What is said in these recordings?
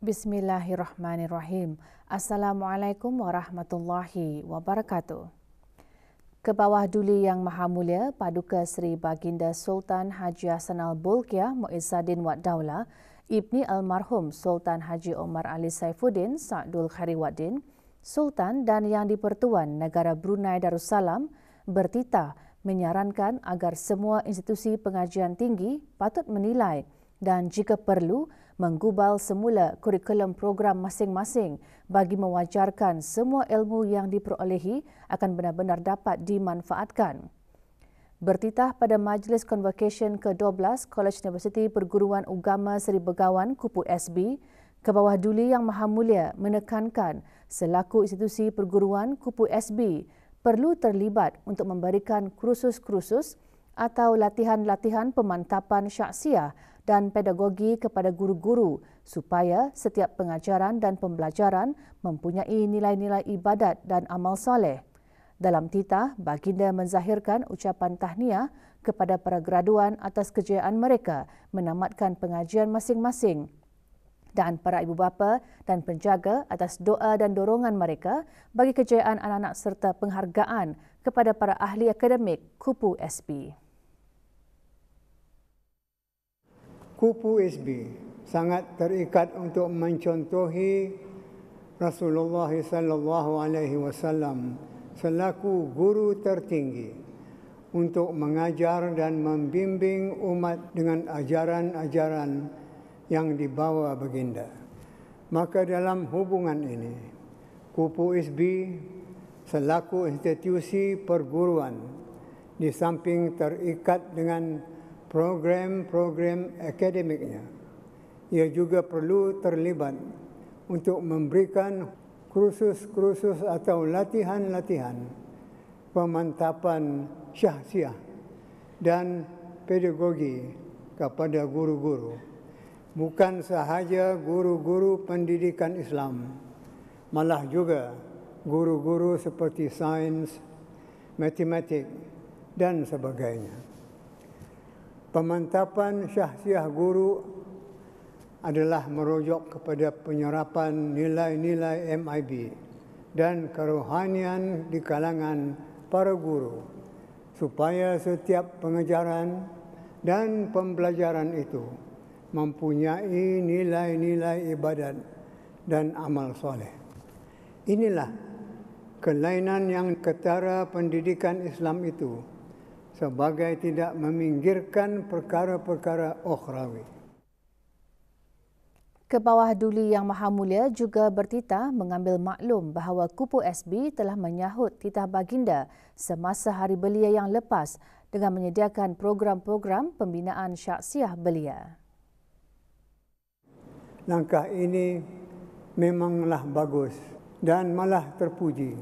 Bismillahirrahmanirrahim. Assalamualaikum warahmatullahi wabarakatuh. Kebawah Duli Yang Maha Mulia Paduka Seri Baginda Sultan Haji Hassanal Bolkiah Muizzaddin Wad Daulah, Ibni Almarhum Sultan Haji Omar Ali Saifuddin Sa'dul Khairuddin, Sultan dan Yang di-Pertuan Negara Brunei Darussalam bertitah menyarankan agar semua institusi pengajian tinggi patut menilai dan jika perlu menggubal semula kurikulum program masing-masing bagi mewajarkan semua ilmu yang diperolehi akan benar-benar dapat dimanfaatkan. Bertitah pada Majlis Convocation ke-12 College Universiti Perguruan Ugama Seri Begawan Kupu SB, Kebawah Duli Yang Maha Mulia menekankan selaku institusi perguruan Kupu SB perlu terlibat untuk memberikan kursus-kursus atau latihan-latihan pemantapan syakhsiah dan pedagogi kepada guru-guru supaya setiap pengajaran dan pembelajaran mempunyai nilai-nilai ibadat dan amal soleh. Dalam titah, baginda menzahirkan ucapan tahniah kepada para graduan atas kejayaan mereka menamatkan pengajian masing-masing dan para ibu bapa dan penjaga atas doa dan dorongan mereka bagi kejayaan anak-anak serta penghargaan kepada para ahli akademik Kupu SB. Kupu SB sangat terikat untuk mencontohi Rasulullah sallallahu alaihi wasallam selaku guru tertinggi untuk mengajar dan membimbing umat dengan ajaran-ajaran yang dibawa baginda. Maka dalam hubungan ini, Kupu SB selaku institusi perguruan di samping terikat dengan program-program akademiknya, ia juga perlu terlibat untuk memberikan kursus-kursus atau latihan-latihan pemantapan syakhsiah dan pedagogi kepada guru-guru. Bukan sahaja guru-guru pendidikan Islam, malah juga guru-guru seperti sains, matematik dan sebagainya. Pemantapan syakhsiah guru adalah merujuk kepada penyerapan nilai-nilai MIB dan kerohanian di kalangan para guru supaya setiap pengajaran dan pembelajaran itu mempunyai nilai-nilai ibadat dan amal soleh. Inilah kelainan yang ketara pendidikan Islam itu sebagai tidak meminggirkan perkara-perkara ukhrawi. Kebawah Duli Yang Maha Mulia juga bertitah mengambil maklum bahawa Kupu SB telah menyahut titah baginda semasa hari belia yang lepas dengan menyediakan program-program pembinaan syakhsiah belia. Langkah ini memanglah bagus dan malah terpuji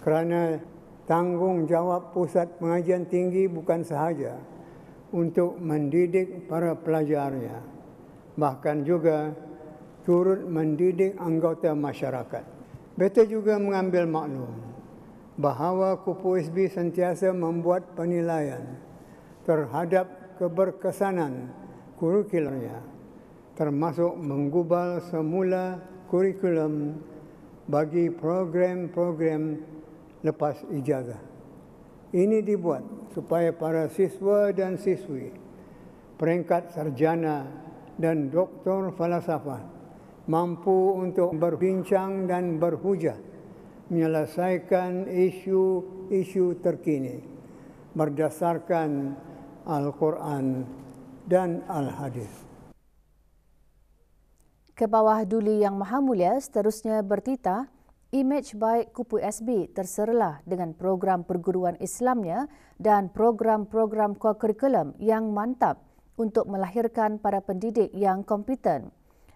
kerana tanggungjawab Pusat Pengajian Tinggi bukan sahaja untuk mendidik para pelajarnya, bahkan juga turut mendidik anggota masyarakat. Beta juga mengambil maklum bahawa Kupu SB sentiasa membuat penilaian terhadap keberkesanan kurikulumnya, termasuk menggubal semula kurikulum bagi program-program lepas ijazah. Ini dibuat supaya para siswa dan siswi peringkat sarjana dan doktor falsafah mampu untuk berbincang dan berhujah menyelesaikan isu-isu terkini berdasarkan Al-Quran dan Al-Hadis. Kebawah Duli Yang Maha Mulia seterusnya bertitah imej baik Kupu SB terserlah dengan program perguruan Islamnya dan program-program kurikulum yang mantap untuk melahirkan para pendidik yang kompeten.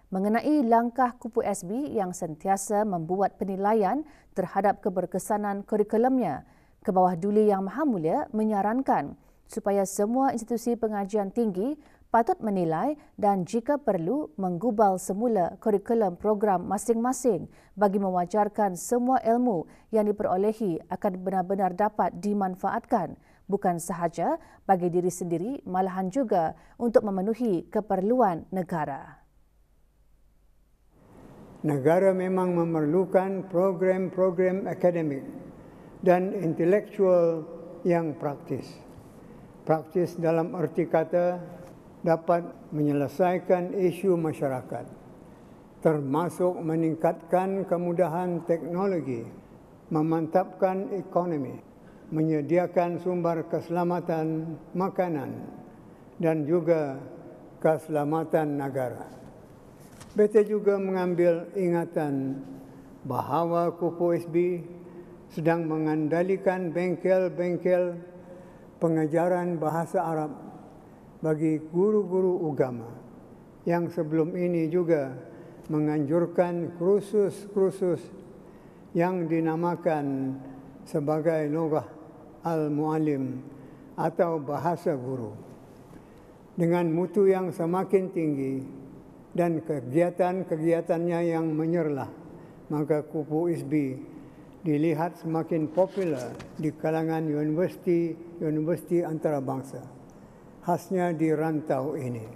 Mengenai langkah Kupu SB yang sentiasa membuat penilaian terhadap keberkesanan kurikulumnya, Kebawah Duli Yang Maha Mulia menyarankan supaya semua institusi pengajian tinggi patut menilai dan jika perlu menggubal semula kurikulum program masing-masing bagi mewajarkan semua ilmu yang diperolehi akan benar-benar dapat dimanfaatkan, bukan sahaja bagi diri sendiri malahan juga untuk memenuhi keperluan negara. Negara memang memerlukan program-program akademik dan intelektual yang praktis. Praktis dalam arti kata dapat menyelesaikan isu masyarakat, termasuk meningkatkan kemudahan teknologi, memantapkan ekonomi, menyediakan sumber keselamatan makanan dan juga keselamatan negara. BT juga mengambil ingatan bahawa Kupu SB sedang mengendalikan bengkel-bengkel pengajaran bahasa Arab bagi guru-guru agama yang sebelum ini juga menganjurkan kursus-kursus yang dinamakan sebagai Lughah Al-Muallim atau bahasa guru. Dengan mutu yang semakin tinggi dan kegiatan-kegiatannya yang menyerlah, maka Kupu SB dilihat semakin popular di kalangan universiti antarabangsa, khasnya di rantau ini.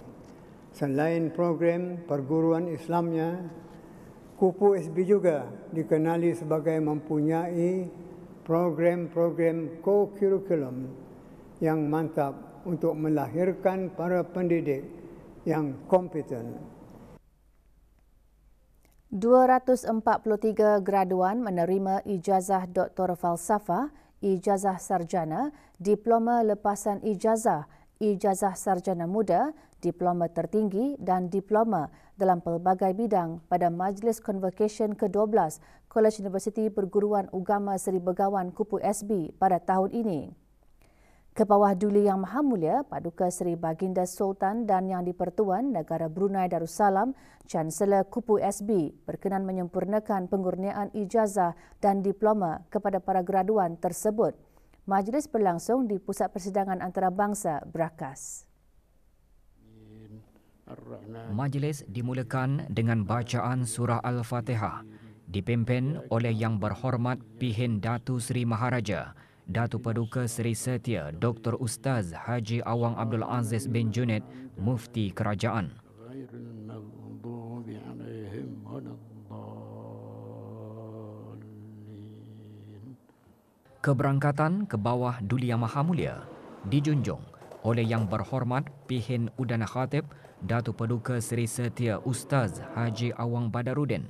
Selain program perguruan Islamnya, Kupu SB juga dikenali sebagai mempunyai program-program co-curriculum yang mantap untuk melahirkan para pendidik yang kompeten. 243 graduan menerima ijazah Doktor Falsafah, ijazah sarjana, diploma lepasan ijazah, ijazah sarjana muda, diploma tertinggi dan diploma dalam pelbagai bidang pada Majlis Convocation ke-12 Kolej Universiti Perguruan Agama Seri Begawan Kupu SB pada tahun ini. Kebawah Duli Yang Maha Mulia Paduka Seri Baginda Sultan dan Yang di-Pertuan Negara Brunei Darussalam, Chancellor Kupu SB berkenan menyempurnakan pengurniaan ijazah dan diploma kepada para graduan tersebut. Majlis berlangsung di Pusat Persidangan Antarabangsa Brakas. Majlis dimulakan dengan bacaan surah Al-Fatihah dipimpin oleh Yang Berhormat Pihin Datu Seri Maharaja Datuk Paduka Seri Setia Dr. Ustaz Haji Awang Abdul Aziz bin Junaid, Mufti Kerajaan. Keberangkatan ke bawah Duli Yang Maha Mulia dijunjung oleh Yang Berhormat Pihin Udana Khatib Datuk Paduka Seri Setia Ustaz Haji Awang Badarudin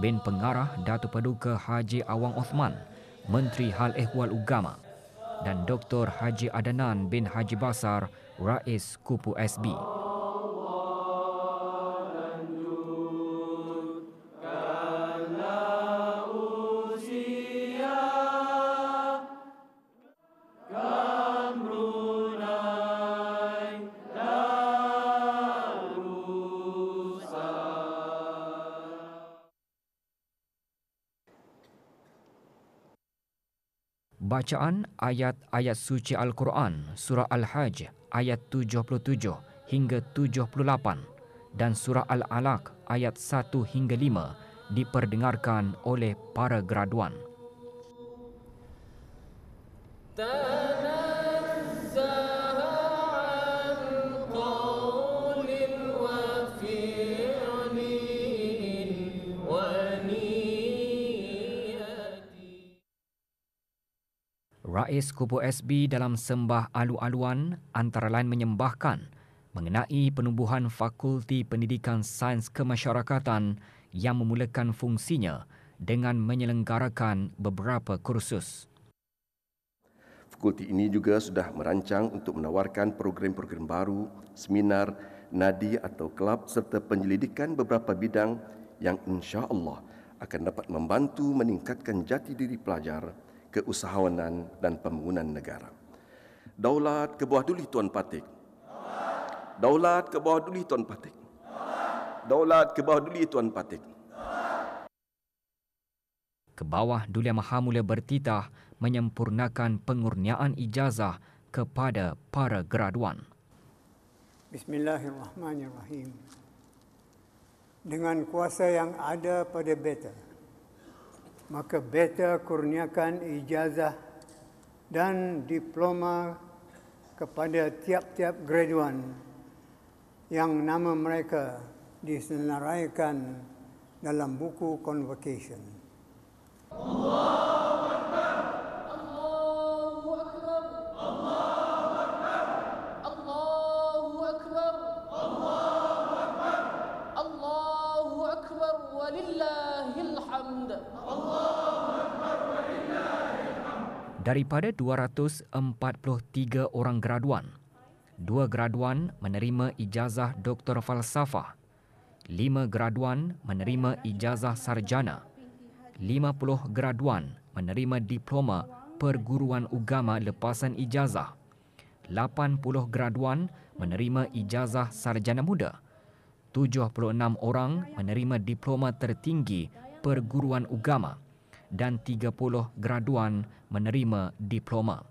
bin Pengarah Datuk Paduka Haji Awang Osman, Menteri Hal Ehwal Agama, dan Dr. Haji Adnan bin Haji Basar, Rais Kupu SB. Bacaan ayat-ayat suci Al-Quran, Surah Al-Hajj ayat 77 hingga 78 dan Surah Al-Alaq ayat 1 hingga 5 diperdengarkan oleh para graduan. Rais Kupu SB dalam sembah alu-aluan antara lain menyembahkan mengenai penubuhan Fakulti Pendidikan Sains Kemasyarakatan yang memulakan fungsinya dengan menyelenggarakan beberapa kursus. Fakulti ini juga sudah merancang untuk menawarkan program-program baru, seminar, nadi atau kelab serta penyelidikan beberapa bidang yang insya-Allah akan dapat membantu meningkatkan jati diri pelajar, keusahawanan dan pembangunan negara. Daulat ke bawah Duli Tuan Patik. Daulat ke bawah Duli Tuan Patik. Daulat ke bawah Duli Tuan Patik. Ke bawah Duli Yang Maha Mulia bertitah menyempurnakan pengurniaan ijazah kepada para graduan. Bismillahirrahmanirrahim. Dengan kuasa yang ada pada beta, maka beta kurniakan ijazah dan diploma kepada tiap-tiap graduan yang nama mereka disenaraikan dalam buku Convocation. Daripada 243 orang graduan, 2 graduan menerima ijazah Doktor Falsafah, 5 graduan menerima ijazah sarjana, 50 graduan menerima diploma perguruan agama lepasan ijazah, 80 graduan menerima ijazah sarjana muda, 76 orang menerima diploma tertinggi perguruan agama dan 30 graduan menerima diploma.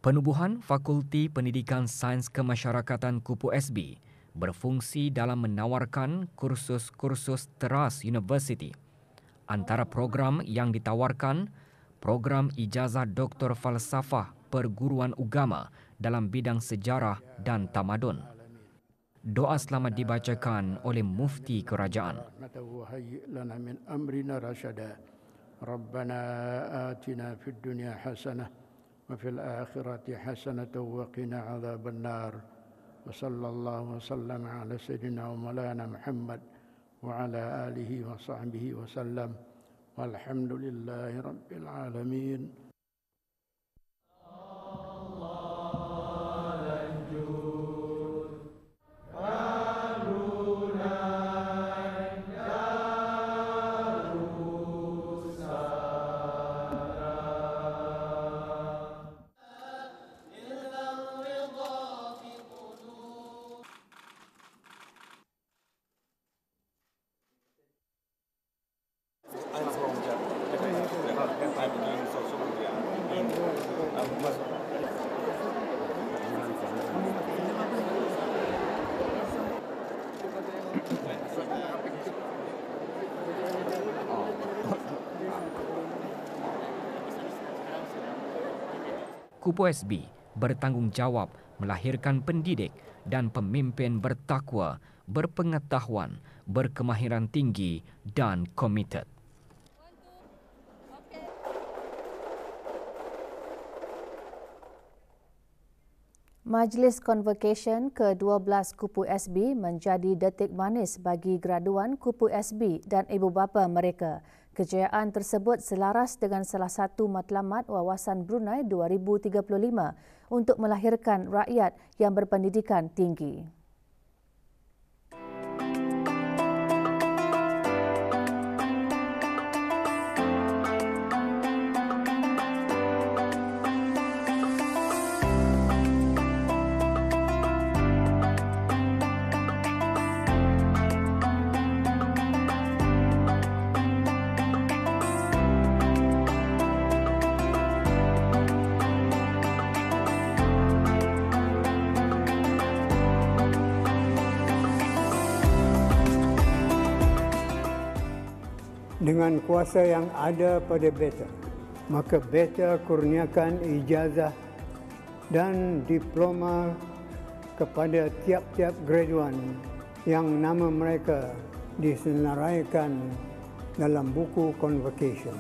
Penubuhan Fakulti Pendidikan Sains Kemasyarakatan Kupu SB berfungsi dalam menawarkan kursus-kursus teras universiti. Antara program yang ditawarkan, program ijazah Doktor Falsafah Perguruan Agama dalam bidang sejarah dan tamadun. Doa selamat dibacakan oleh Mufti Kerajaan. Rabbana atina fid dunya hasanah wa fil akhirati hasanah wa qina adzaban nar. Wa sallallahu wa sallam ala sayyidina wa maulana Muhammad wa ala alihi wa sahbihi wa sallam. Walhamdulillahi rabbil alamin. Kupu SB bertanggungjawab melahirkan pendidik dan pemimpin bertakwa, berpengetahuan, berkemahiran tinggi dan komited. Majlis Convocation ke-12 Kupu SB menjadi detik manis bagi graduan Kupu SB dan ibu bapa mereka. Kejayaan tersebut selaras dengan salah satu matlamat Wawasan Brunei 2035 untuk melahirkan rakyat yang berpendidikan tinggi. Dengan kuasa yang ada pada beta, maka beta kurniakan ijazah dan diploma kepada tiap-tiap graduan yang nama mereka disenaraikan dalam buku Convocation.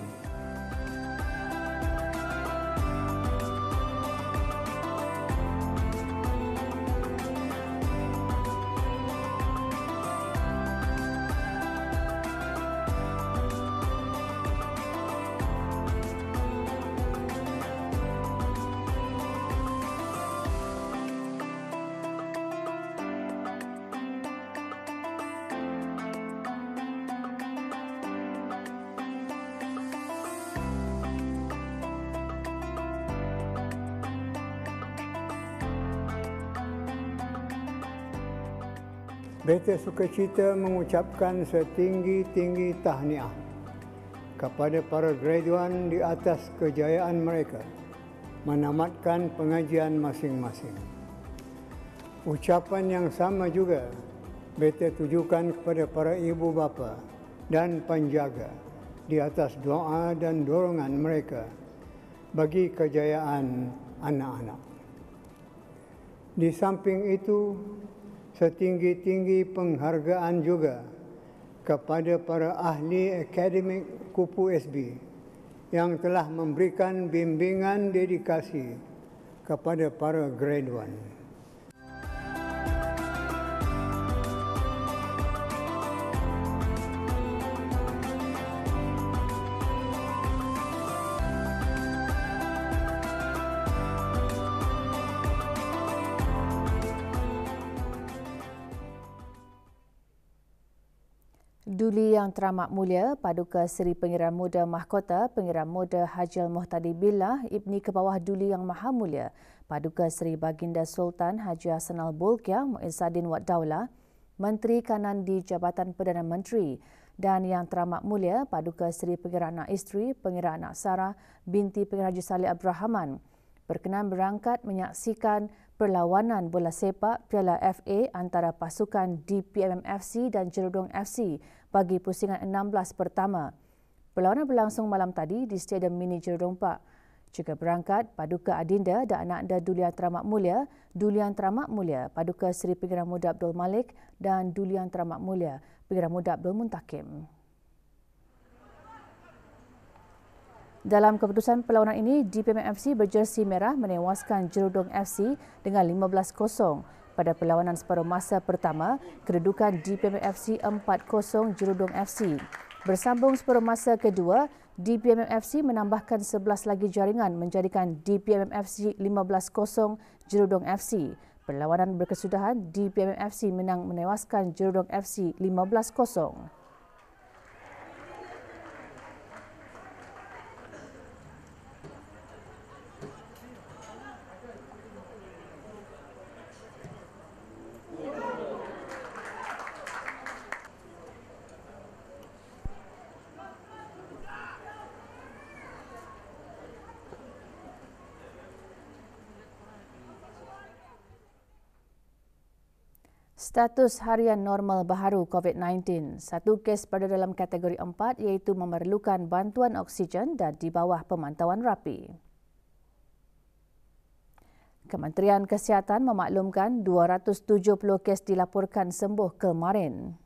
Beta sukacita mengucapkan setinggi-tinggi tahniah kepada para graduan di atas kejayaan mereka menamatkan pengajian masing-masing. Ucapan yang sama juga beta tujukan kepada para ibu bapa dan penjaga di atas doa dan dorongan mereka bagi kejayaan anak-anak. Di samping itu, setinggi-tinggi penghargaan juga kepada para ahli akademik Kupu SB yang telah memberikan bimbingan dedikasi kepada para graduan. Duli Yang Teramat Mulia Paduka Seri Pengiran Muda Mahkota Pengiran Muda Haji Al-Muhtadi Billah Ibni Kebawah Duli Yang Maha Mulia Paduka Seri Baginda Sultan Haji Hassanal Bolkiah Muizzaddin Wad Daulah Menteri Kanan di Jabatan Perdana Menteri dan Yang Teramat Mulia Paduka Seri Pengiran Anak Isteri Pengiran Anak Sarah binti Pengiran Haji Saleh Abdul Rahman berkenan berangkat menyaksikan perlawanan bola sepak Piala FA antara pasukan DPMM FC dan Jerudong FC bagi pusingan 16 pertama. Perlawanan berlangsung malam tadi di Stadium Mini Jerudong Park. Juga berangkat Paduka Adinda dan anak anda Duli Yang Teramat Mulia, Duli Yang Teramat Mulia Paduka Seri Pengiran Muda Abdul Malik dan Duli Yang Teramat Mulia Pengiran Muda Abdul Muntakim. Dalam keputusan perlawanan ini, DPMM FC berjersi merah menewaskan Jerudong FC dengan 15-0. Pada perlawanan separuh masa pertama, kedudukan DPMM FC 4-0 Jerudong FC. Bersambung separuh masa kedua, DPMM FC menambahkan 11 lagi jaringan menjadikan DPMM FC 15-0 Jerudong FC. Perlawanan berkesudahan, DPMM FC menang menewaskan Jerudong FC 15-0. Status harian normal baharu COVID-19. Satu kes berada dalam kategori 4 iaitu memerlukan bantuan oksigen dan di bawah pemantauan rapi. Kementerian Kesihatan memaklumkan 270 kes dilaporkan sembuh kemarin.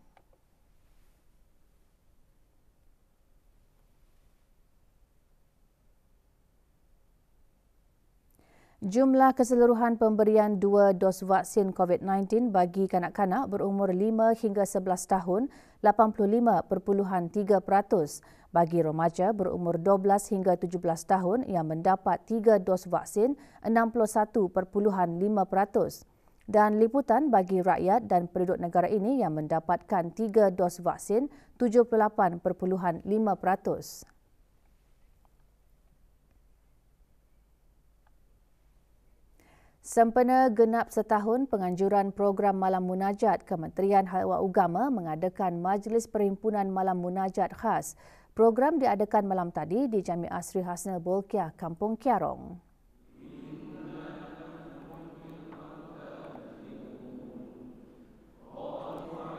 Jumlah keseluruhan pemberian 2 dos vaksin COVID-19 bagi kanak-kanak berumur 5 hingga 11 tahun 85.3%. Bagi remaja berumur 12 hingga 17 tahun yang mendapat 3 dos vaksin 61.5%. Dan liputan bagi rakyat dan penduduk negara ini yang mendapatkan 3 dos vaksin 78.5%. Sempena genap setahun penganjuran program Malam Munajat, Kementerian Hal Ehwal Agama mengadakan Majlis Perhimpunan Malam Munajat khas. Program diadakan malam tadi di Jamiah Sri Hassanal Bolkiah, Kampung Kiarong.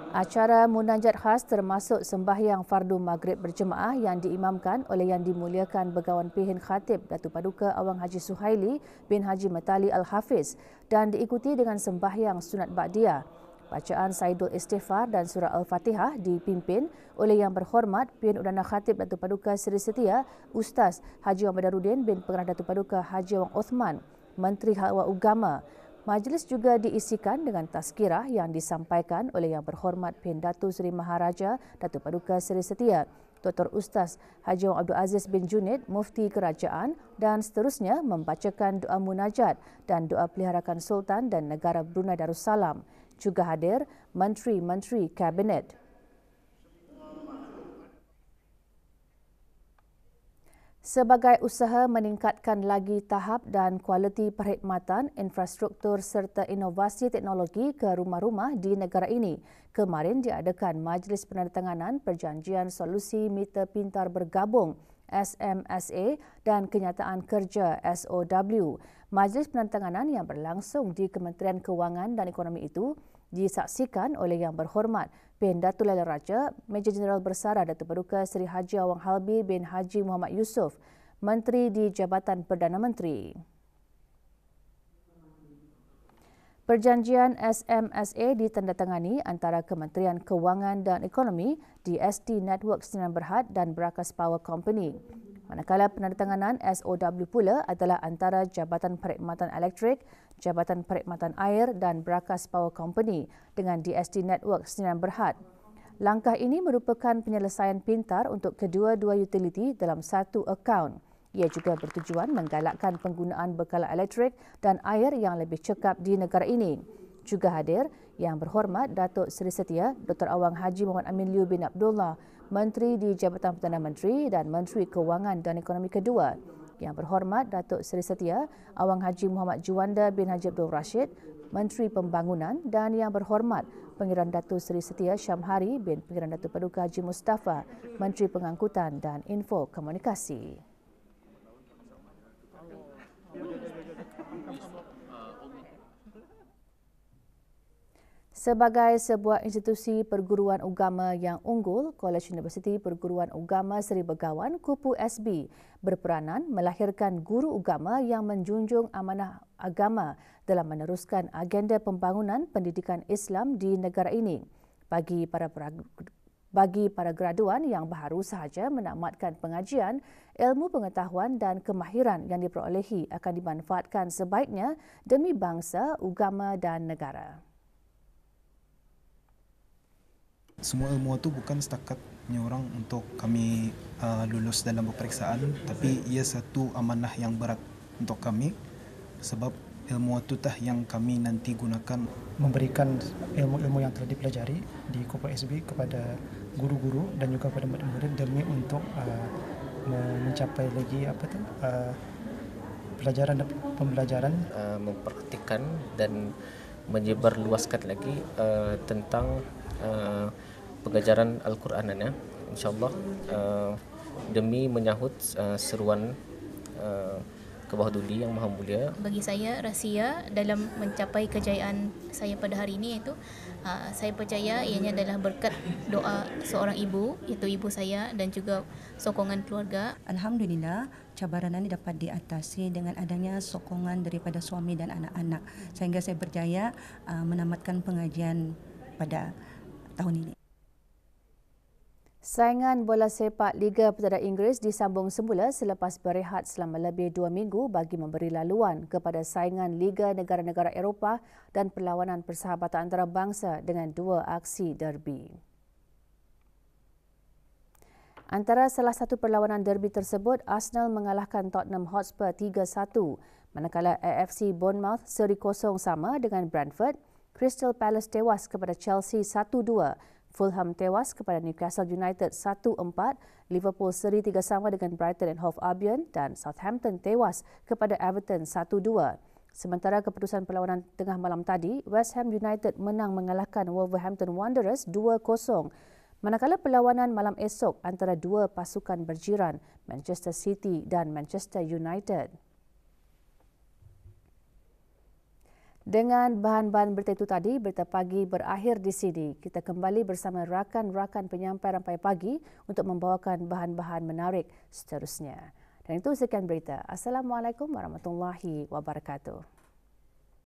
Acara munajat khas termasuk sembahyang fardu maghrib berjemaah yang diimamkan oleh Yang Dimuliakan Begawan Pihin Khatib Datuk Paduka Awang Haji Suhaili bin Haji Matali Al-Hafiz dan diikuti dengan sembahyang sunat Ba'diyah. Bacaan Saidul Istighfar dan surah Al-Fatihah dipimpin oleh Yang Berhormat Pihin Udana Khatib Datuk Paduka Seri Setia Ustaz Haji Awang Badarudin bin Pengarah Datuk Paduka Haji Awang Othman, Menteri Hal Ehwal Agama. Majlis juga diisikan dengan tazkirah yang disampaikan oleh Yang Berhormat Pihin Datuk Seri Maharaja Datuk Paduka Seri Setia, Dr. Ustaz Haji Awang Abdul Aziz bin Junid, Mufti Kerajaan dan seterusnya membacakan doa munajat dan doa peliharakan Sultan dan Negara Brunei Darussalam. Juga hadir Menteri-Menteri Kabinet. Sebagai usaha meningkatkan lagi tahap dan kualiti perkhidmatan, infrastruktur serta inovasi teknologi ke rumah-rumah di negara ini, kemarin diadakan Majlis Penandatanganan Perjanjian Solusi Meter Pintar Bergabung SMSA dan Kenyataan Kerja SOW. Majlis Penandatanganan yang berlangsung di Kementerian Kewangan dan Ekonomi itu disaksikan oleh Yang Berhormat Pihin Datuk Laila Raja, Major Jeneral Bersara Datuk Paduka Seri Haji Awang Halbi bin Haji Muhammad Yusof, Menteri di Jabatan Perdana Menteri. Perjanjian SMSA ditandatangani antara Kementerian Kewangan dan Ekonomi, DST Network Sdn Bhd dan Berakas Power Company. Manakala penandatanganan SOW pula adalah antara Jabatan Perkhidmatan Elektrik, Jabatan Perkhidmatan Air dan Berakas Power Company dengan DST Network Sdn Bhd. Langkah ini merupakan penyelesaian pintar untuk kedua-dua utiliti dalam satu akaun. Ia juga bertujuan menggalakkan penggunaan bekalan elektrik dan air yang lebih cekap di negara ini. Juga hadir Yang Berhormat Datuk Seri Setia Dr. Awang Haji Muhammad Amin Liu bin Abdullah, Menteri di Jabatan Perdana Menteri dan Menteri Kewangan dan Ekonomi kedua. Yang Berhormat Datuk Seri Setia Awang Haji Muhammad Juanda bin Haji Abdul Rashid, Menteri Pembangunan, dan Yang Berhormat Pengiran Datuk Seri Setia Syamhari bin Pengiran Datuk Paduka Haji Mustafa, Menteri Pengangkutan dan Info Komunikasi. Sebagai sebuah institusi perguruan agama yang unggul, College Universiti Perguruan Agama Seri Begawan Kupu SB berperanan melahirkan guru agama yang menjunjung amanah agama dalam meneruskan agenda pembangunan pendidikan Islam di negara ini. Bagi para graduan yang baru sahaja menamatkan pengajian, ilmu pengetahuan dan kemahiran yang diperolehi akan dimanfaatkan sebaiknya demi bangsa, agama dan negara. Semua ilmu itu bukan setakatnya orang untuk kami lulus dalam peperiksaan, tapi ia satu amanah yang berat untuk kami sebab ilmu itu tah yang kami nanti gunakan memberikan ilmu-ilmu yang telah dipelajari di Kupu SB kepada guru-guru dan juga kepada murid-murid demi untuk mencapai lagi pembelajaran memperhatikan dan menyebarluaskan lagi tentang pengajaran Al-Quran, insyaAllah, demi menyahut seruan ke bawah Duli Yang Maha Mulia. Bagi saya, rahsia dalam mencapai kejayaan saya pada hari ini iaitu saya percaya ianya adalah berkat doa seorang ibu, iaitu ibu saya, dan juga sokongan keluarga. Alhamdulillah, cabaran ini dapat diatasi dengan adanya sokongan daripada suami dan anak-anak, sehingga saya berjaya menamatkan pengajian pada tahun ini. Saingan bola sepak Liga Perdana Inggeris disambung semula selepas berehat selama lebih 2 minggu bagi memberi laluan kepada saingan Liga Negara-Negara Eropah dan perlawanan persahabatan antarabangsa dengan 2 aksi derby. Antara salah satu perlawanan derby tersebut, Arsenal mengalahkan Tottenham Hotspur 3-1, manakala AFC Bournemouth seri kosong sama dengan Brentford, Crystal Palace tewas kepada Chelsea 1-2, Fulham tewas kepada Newcastle United 1-4, Liverpool seri 3-3 dengan Brighton and Hove Albion dan Southampton tewas kepada Everton 1-2. Sementara keputusan perlawanan tengah malam tadi, West Ham United menang mengalahkan Wolverhampton Wanderers 2-0. Manakala perlawanan malam esok antara dua pasukan berjiran, Manchester City dan Manchester United. Dengan bahan-bahan berita itu tadi, berita pagi berakhir di sini. Kita kembali bersama rakan-rakan penyampai Rampai Pagi untuk membawakan bahan-bahan menarik seterusnya. Dan itu sekian berita. Assalamualaikum warahmatullahi wabarakatuh.